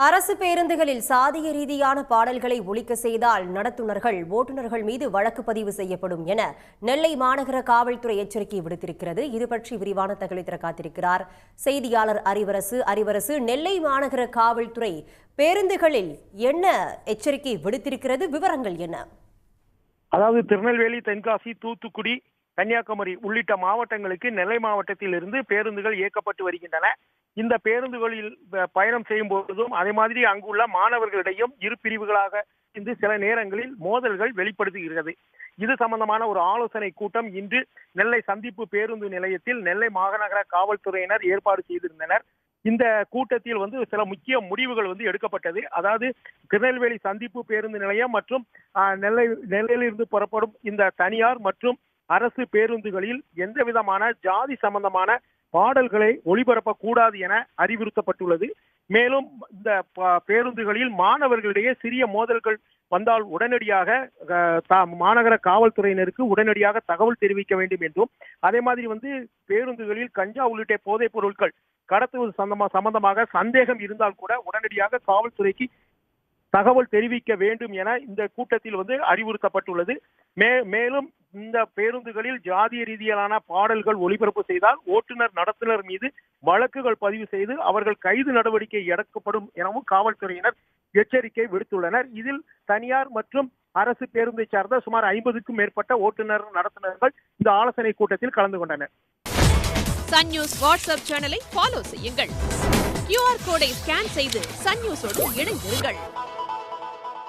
அரசு பேருந்துகளில் சாதிய ரீதியான பாடல்களை ஒலிக்க செய்தால் நடத்துனர்கள், ஓட்டுநர்கள் மீது வழக்கு பதிவு செய்யப்படும் என நெல்லை மாநகர காவல்துறை எச்சரிக்கை விடுத்திருக்கிறது. இது பற்றி விரிவான தகவலை தர காத்திருக்கிறார் செய்தியாளர் அறிவரசு. நெல்லை மாநகர காவல்துறை பேருந்துகளில் என்ன எச்சரிக்கை விடுத்திருக்கிறது? விவரங்கள் என்ன? அதாவது திருநெல்வேலி, தென்காசி, தூத்துக்குடி, கன்னியாகுமரி உள்ளிட்ட மாவட்டங்களுக்கு நெல்லை மாவட்டத்தில் இருந்து பேருந்துகள் இயக்கப்பட்டு வருகின்றன. இந்த பேருந்துகளில் பயணம் செய்யும் போதும் அதே மாதிரி அங்குள்ள மாணவர்களிடையும் இரு பிரிவுகளாக இருந்து சில நேரங்களில் மோதல்கள் வெளிப்படுத்துகிறது. இது சம்பந்தமான ஒரு ஆலோசனை கூட்டம் இன்று நெல்லை சந்திப்பு பேருந்து நிலையத்தில் நெல்லை மாநகர காவல்துறையினர் ஏற்பாடு செய்திருந்தனர். இந்த கூட்டத்தில் சில முக்கிய முடிவுகள் எடுக்கப்பட்டது. அதாவது திருநெல்வேலி சந்திப்பு பேருந்து நிலையம் மற்றும் நெல்லையிலிருந்து புறப்படும் இந்த தனியார் மற்றும் அரசு பேருந்துகளில் எந்த விதமான ஜாதி சம்பந்தமான பாடல்களை ஒளிபரப்பக்கூடாது என அறிவுறுத்தப்பட்டுள்ளது. மேலும் இந்த பேருந்துகளில் மாணவர்களிடையே சிறிய மோதல்கள் வந்தால் உடனடியாக மாநகர காவல்துறையினருக்கு உடனடியாக தகவல் தெரிவிக்க வேண்டும் என்றும், அதே மாதிரி பேருந்துகளில் கஞ்சா உள்ளிட்ட போதைப் பொருட்கள் கடத்துவது சம்பந்தமாக சந்தேகம் இருந்தால் கூட உடனடியாக காவல்துறைக்கு தகவல் தெரிவிக்க வேண்டும் என இந்த கூட்டத்தில் அறிவுறுத்தப்பட்டுள்ளது. மேலும் இந்த பேருந்துகளில் ஜாதிய ரீதியிலான பாடல்கள் ஒளிபரப்பு செய்தால் ஓட்டுநர், நடத்துனர் மீது வழக்குகள் பதிவு செய்து அவர்கள் கைது நடவடிக்கை எடுக்கப்படும் எனவும் காவல்துறையினர் எச்சரிக்கை விடுத்துள்ளனர். இதில் தனியார் மற்றும் அரசு பேருந்தை சார்ந்த சுமார் 50க்கும் மேற்பட்ட ஓட்டுநர், நடத்துனர்கள் இந்த ஆலோசனை கூட்டத்தில் கலந்து கொண்டனர். சன் நியூஸ் வாட்ஸ்அப் சேனலை ஃபாலோ செய்யுங்கள். QR கோடை ஸ்கேன் செய்து சன் நியூஸோடு இணைந்திருங்கள்.